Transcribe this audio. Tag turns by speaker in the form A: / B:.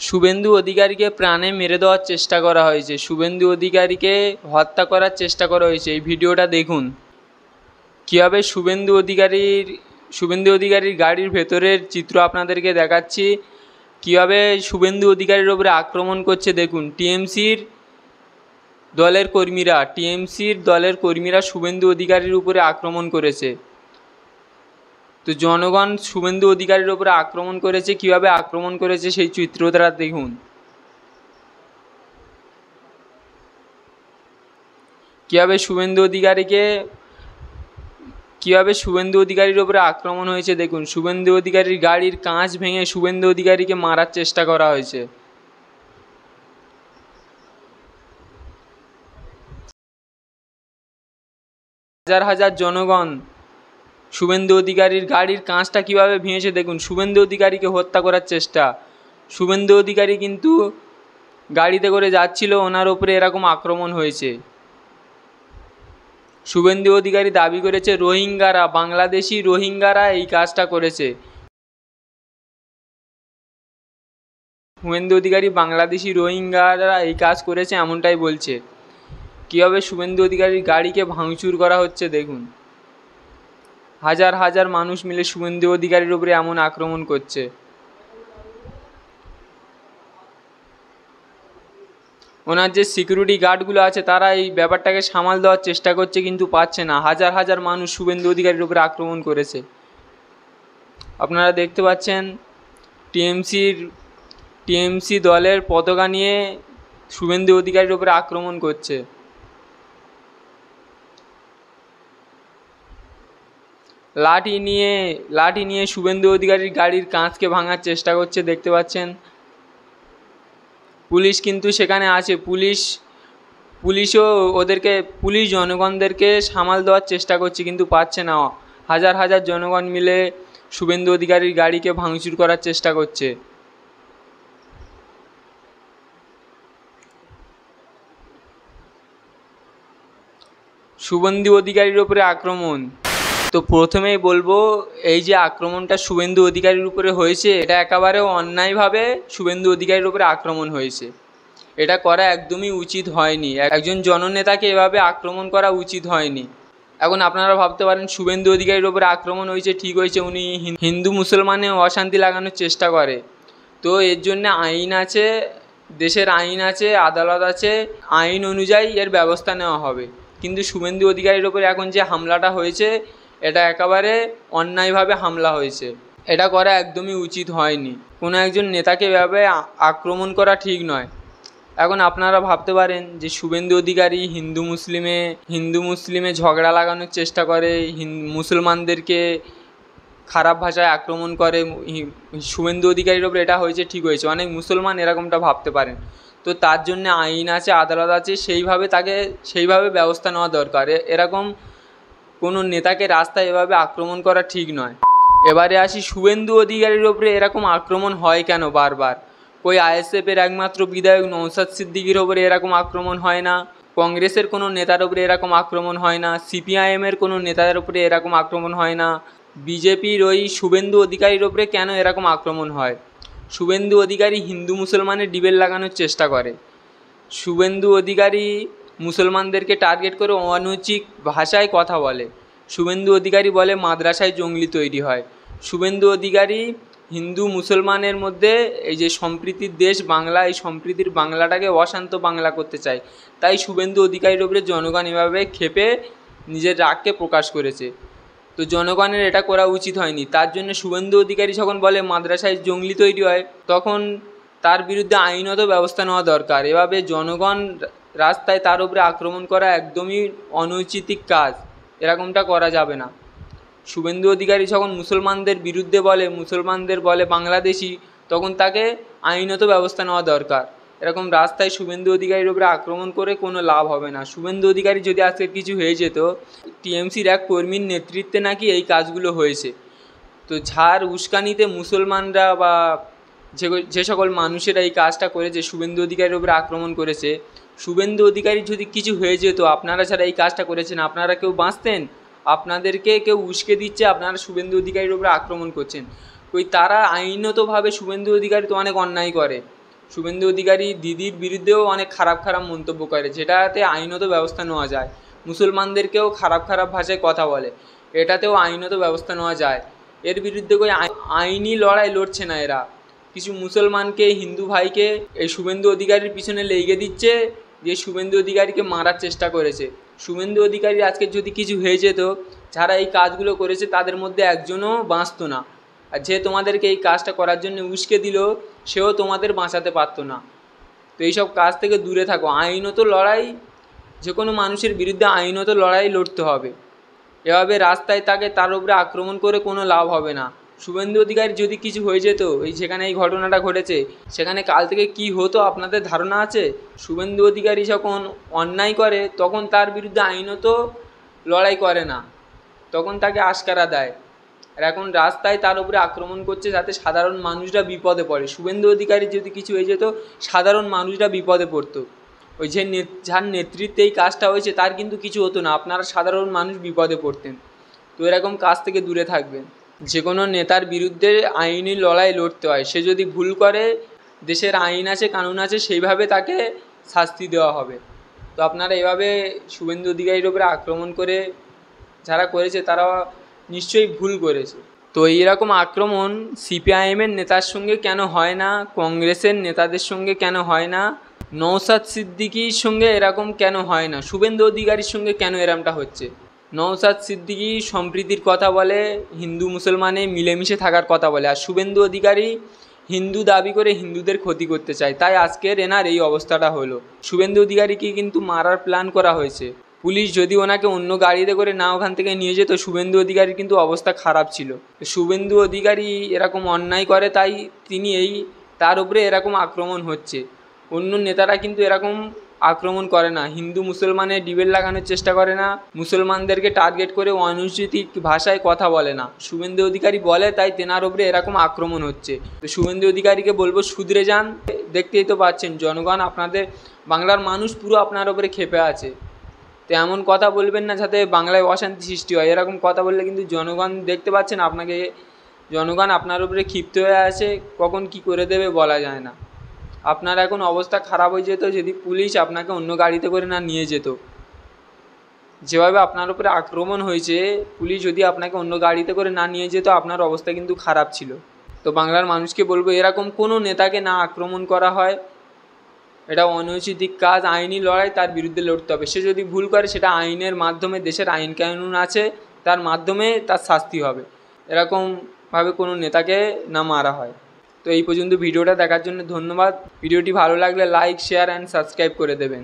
A: শুভেন্দু অধিকারীকে প্রাণে মেরে দেওয়ার চেষ্টা করা হয়েছে। শুভেন্দু অধিকারীকে হত্যা করার চেষ্টা করা হয়েছে। এই ভিডিওটা দেখুন কীভাবে শুভেন্দু অধিকারীর গাড়ির ভেতরের চিত্র আপনাদেরকে দেখাচ্ছি। কীভাবে শুভেন্দু অধিকারীর ওপরে আক্রমণ করছে দেখুন। টিএমসির দলের কর্মীরা শুভেন্দু অধিকারীর উপরে আক্রমণ করেছে। তো জনগণ শুভেন্দু অধিকারীর ওপরে আক্রমণ করেছে। কীভাবে আক্রমণ করেছে সেই চিত্রটা দেখুন। কীভাবে শুভেন্দু অধিকারীর ওপরে আক্রমণ হয়েছে দেখুন। শুভেন্দু অধিকারীর গাড়ির কাঁচ ভেঙে শুভেন্দু অধিকারীকে মারার চেষ্টা করা হয়েছে। হাজার হাজার জনগণ শুভেন্দু অধিকারীর গাড়ির কাঁচটা কীভাবে ভেঙেছে দেখুন। শুভেন্দু অধিকারীকে হত্যা করার চেষ্টা। শুভেন্দু অধিকারী কিন্তু গাড়িতে করে যাচ্ছিল, ওনার ওপরে এরকম আক্রমণ হয়েছে। শুভেন্দু অধিকারী দাবি করেছে বাংলাদেশি রোহিঙ্গারা এই কাজটা করেছে। শুভেন্দু অধিকারী বাংলাদেশি রোহিঙ্গারা এই কাজ করেছে এমনটাই বলছে। কীভাবে শুভেন্দু অধিকারীর গাড়িকে ভাঙচুর করা হচ্ছে দেখুন। হাজার হাজার মানুষ মিলে শুভেন্দু অধিকারীর উপরে এমন আক্রমণ করছে। ওনার যে সিকিউরিটি গার্ডগুলো আছে তারা এই ব্যাপারটাকে সামাল দেওয়ার চেষ্টা করছে কিন্তু পাচ্ছে না। হাজার হাজার মানুষ শুভেন্দু অধিকারীর উপরে আক্রমণ করেছে। আপনারা দেখতে পাচ্ছেন টিএমসি দলের পতাকা নিয়ে শুভেন্দু অধিকারীর উপরে আক্রমণ করছে। লাঠি নিয়ে শুভেন্দু অধিকারীর গাড়ির কাঁচকে ভাঙার চেষ্টা করছে দেখতে পাচ্ছেন। পুলিশ কিন্তু সেখানে আছে। পুলিশ জনগণদেরকে সামাল দেওয়ার চেষ্টা করছে কিন্তু পাচ্ছে না। হাজার হাজার জনগণ মিলে শুভেন্দু অধিকারীর গাড়িকে ভাঙচুর করার চেষ্টা করছে। শুভেন্দু অধিকারীর উপরে আক্রমণ। তো প্রথমেই বলবো, এই যে আক্রমণটা শুভেন্দু অধিকারীর উপরে হয়েছে এটা একেবারে অন্যায়ভাবে শুভেন্দু অধিকারীর উপরে আক্রমণ হয়েছে। এটা করা একদমই উচিত হয়নি। একজন জননেতাকে এভাবে আক্রমণ করা উচিত হয়নি। এখন আপনারা ভাবতে পারেন শুভেন্দু অধিকারীর উপরে আক্রমণ হয়েছে, ঠিক হয়েছে, উনি হিন্দু মুসলমানে অশান্তি লাগানোর চেষ্টা করে। তো এর জন্য আইন আছে, দেশের আইন আছে, আদালত আছে, আইন অনুযায়ী এর ব্যবস্থা নেওয়া হবে। কিন্তু শুভেন্দু অধিকারীর ওপরে এখন যে হামলাটা হয়েছে এটা একেবারে অন্যায়ভাবে হামলা হয়েছে। এটা করা একদমই উচিত হয়নি। কোনো একজন নেতাকে এভাবে আক্রমণ করা ঠিক নয়। এখন আপনারা ভাবতে পারেন যে শুভেন্দু অধিকারী হিন্দু মুসলিমে ঝগড়া লাগানোর চেষ্টা করে, মুসলমানদেরকে খারাপ ভাষায় আক্রমণ করে। শুভেন্দু অধিকারীর ওপরে এটা হয়েছে, ঠিক হয়েছে, অনেক মুসলমান এরকমটা ভাবতে পারেন। তো তার জন্য আইন আছে, আদালত আছে, সেইভাবে ব্যবস্থা নেওয়া দরকার। এরকম কোনো নেতাকে রাস্তায় এভাবে আক্রমণ করা ঠিক নয়। এবারে আসি শুভেন্দু অধিকারীর ওপরে এরকম আক্রমণ হয় কেন বারবার। কই আইএসএফের একমাত্র বিধায়ক নওশাদ সিদ্দিকীর ওপরে এরকম আক্রমণ হয় না, কংগ্রেসের কোনো নেতার ওপরে এরকম আক্রমণ হয় না, সিপিআইএমের কোনো নেতাদের ওপরে এরকম আক্রমণ হয় না, বিজেপির ওই শুভেন্দু অধিকারীর ওপরে কেন এরকম আক্রমণ হয়? শুভেন্দু অধিকারী হিন্দু মুসলমানের ডিবেট লাগানোর চেষ্টা করে। শুভেন্দু অধিকারী মুসলমানদেরকে টার্গেট করে অনুচিত ভাষায় কথা বলে। শুভেন্দু অধিকারী বলে মাদ্রাসায় জঙ্গলি তৈরি হয়। শুভেন্দু অধিকারী হিন্দু মুসলমানের মধ্যে এই যে সম্প্রীতির দেশ বাংলা, এই সম্প্রীতির বাংলাটাকে অশান্ত বাংলা করতে চায়। তাই শুভেন্দু অধিকারীর ওপরে জনগণ এভাবে ক্ষেপে নিজের রাগকে প্রকাশ করেছে। তো জনগণের এটা করা উচিত হয়নি। তার জন্য শুভেন্দু অধিকারী যখন বলে মাদ্রাসায় জঙ্গলি তৈরি হয় তখন তার বিরুদ্ধে আইনত ব্যবস্থা নেওয়া দরকার। এভাবে জনগণ রাস্তায় তার উপরে আক্রমণ করা একদমই অনুচিত কাজ, এরকমটা করা যাবে না। শুভেন্দু অধিকারী যখন মুসলমানদের বিরুদ্ধে মুসলমানদের বলে বাংলাদেশি, তখন তাকে আইনত ব্যবস্থা নেওয়া দরকার। এরকম রাস্তায় শুভেন্দু অধিকারীর উপরে আক্রমণ করে কোনো লাভ হবে না। শুভেন্দু অধিকারী যদি আজকে কিছু হয়ে যেত, টিএমসির এক কর্মীর নেতৃত্বে নাকি এই কাজগুলো হয়েছে। তো যার উস্কানিতে মুসলমানরা বা যে সকল মানুষেরা এই কাজটা করেছে, শুভেন্দু অধিকারীর উপরে আক্রমণ করেছে, শুভেন্দু অধিকারী যদি কিছু হয়ে যেত, আপনারা যারা এই কাজটা করেছেন আপনারা কেউ বাঁচতেন? আপনাদেরকে কেউ উস্কে দিচ্ছে, আপনারা শুভেন্দু অধিকারীর উপরে আক্রমণ করছেন। তারা আইনতভাবে শুভেন্দু অধিকারী তো অনেক অন্যায় করে, শুভেন্দু অধিকারী দিদির বিরুদ্ধেও অনেক খারাপ খারাপ মন্তব্য করে, যেটাতে আইনত ব্যবস্থা নেওয়া যায়। মুসলমানদেরকেও খারাপ খারাপ ভাষায় কথা বলে, এটাতেও আইনত ব্যবস্থা নেওয়া যায়। এর বিরুদ্ধে કોઈ আইনি লড়াই লড়ছে না এরা। কিছু মুসলমানকে, হিন্দু ভাইকে এই শুভেন্দু অধিকারীর পিছনে লেগে দিচ্ছে, যে শুভেন্দু অধিকারীকে মারার চেষ্টা করেছে। শুভেন্দু অধিকারীর আজকে যদি কিছু হয়ে যেত, যারা এই কাজগুলো করেছে তাদের মধ্যে একজনও বাঁচতো না। আর যে তোমাদেরকে এই কাজটা করার জন্য উস্কে দিল, সেও তোমাদের বাঁচাতে পারতো না। তো এইসব কাজ থেকে দূরে থাকো। আইনত লড়াই, যে কোনো মানুষের বিরুদ্ধে আইনত লড়াই লড়তে হবে। এভাবে রাস্তায় তাকে তার উপরে আক্রমণ করে কোনো লাভ হবে না। শুভেন্দু অধিকারী যদি কিছু হয়ে যেত, যেখানে এই ঘটনাটা ঘটেছে সেখানে কাল থেকে কি হতো আপনাদের ধারণা আছে? শুভেন্দু অধিকারী যখন অন্যায় করে তখন তার বিরুদ্ধে আইনত লড়াই করে না, তখন তাকে আশকারা দেয়। আর এখন রাস্তায় তার উপরে আক্রমণ করছে যাতে সাধারণ মানুষরা বিপদে পড়ে। শুভেন্দু অধিকারী যদি কিছু হয়ে যেত, সাধারণ মানুষরা বিপদে পড়তো। ওই যার নেতৃত্বে এই কাজটা হয়েছে তার কিন্তু কিছু হতো না, আপনারা সাধারণ মানুষ বিপদে পড়তেন। তো এরকম কাজ থেকে দূরে থাকবেন। যে কোনো নেতার বিরুদ্ধে আইনি লড়াই লড়তে হয়। সে যদি ভুল করে, দেশের আইন আছে, কানুন আছে, সেইভাবে তাকে শাস্তি দেওয়া হবে। তো আপনারা এভাবে শুভেন্দু অধিকারীর উপরে আক্রমণ করে যারা করেছে তারা নিশ্চয়ই ভুল করেছে। তো এইরকম আক্রমণ সিপিআইএমের নেতার সঙ্গে কেন হয় না, কংগ্রেসের নেতাদের সঙ্গে কেন হয় না, নওশাদ সিদ্দিকীর সঙ্গে এরকম কেন হয় না, শুভেন্দু অধিকারীর সঙ্গে কেন এরকমটা হচ্ছে? নওশাদ সিদ্দিকী সম্প্রীতির কথা বলে, হিন্দু মুসলমানে মিলেমিশে থাকার কথা বলে, আর শুভেন্দু অধিকারী হিন্দু দাবি করে হিন্দুদের ক্ষতি করতে চায়। তাই আজকের এনার এই অবস্থাটা হলো। শুভেন্দু অধিকারীকে কিন্তু মারার প্ল্যান করা হয়েছে। পুলিশ যদি ওনাকে অন্য গাড়িতে করে না ওখান থেকে নিয়ে যেত, শুভেন্দু অধিকারীর কিন্তু অবস্থা খারাপ ছিল। শুভেন্দু অধিকারী এরকম অন্যায় করে, তাই তিনি তার উপরে এরকম আক্রমণ হচ্ছে। অন্য নেতারা কিন্তু এরকম আক্রমণ করে না, হিন্দু মুসলমানের ডিবেট লাগানোর চেষ্টা করে না, মুসলমানদেরকে টার্গেট করে অনৈতিক ভাষায় কথা বলে না। শুভেন্দু অধিকারী বলে, তাই তেনার উপরে এরকম আক্রমণ হচ্ছে। তো শুভেন্দু অধিকারীকে বলবো শুধরে যান। দেখতেই তো পাচ্ছেন জনগণ, আপনাদের বাংলার মানুষ পুরো আপনার উপরে ক্ষেপে আছে। তো এমন কথা বলবেন না যাতে বাংলায় অশান্তি সৃষ্টি হয়। এরকম কথা বললে কিন্তু জনগণ, দেখতে পাচ্ছেন আপনাকে, জনগণ আপনার উপরে ক্ষিপ্ত হয়ে আছে, কখন কি করে দেবে বলা যায় না। আপনার এখন অবস্থা খারাপ হয়ে যেত যদি পুলিশ আপনাকে অন্য গাড়িতে করে না নিয়ে যেত। যেভাবে আপনার উপরে আক্রমণ হয়েছে, পুলিশ যদি আপনাকে অন্য গাড়িতে করে না নিয়ে যেত, আপনার অবস্থা কিন্তু খারাপ ছিল। তো বাংলার মানুষকে বলবো, এরকম কোনো নেতাকে না আক্রমণ করা হয়। এটা অনৈতিক কাজ, আইনি লড়াই, তার বিরুদ্ধে লড়তে হবে। সে যদি ভুল করে, সেটা আইনের মাধ্যমে, দেশের আইন কানুন আছে, তার মাধ্যমে তার শাস্তি হবে। এরকমভাবে কোনো নেতাকে না মারা হয়। তো এই পর্যন্ত ভিডিওটা দেখার জন্য ধন্যবাদ। ভিডিওটি ভালো লাগলে লাইক, শেয়ার অ্যান্ড সাবস্ক্রাইব করে দেবেন।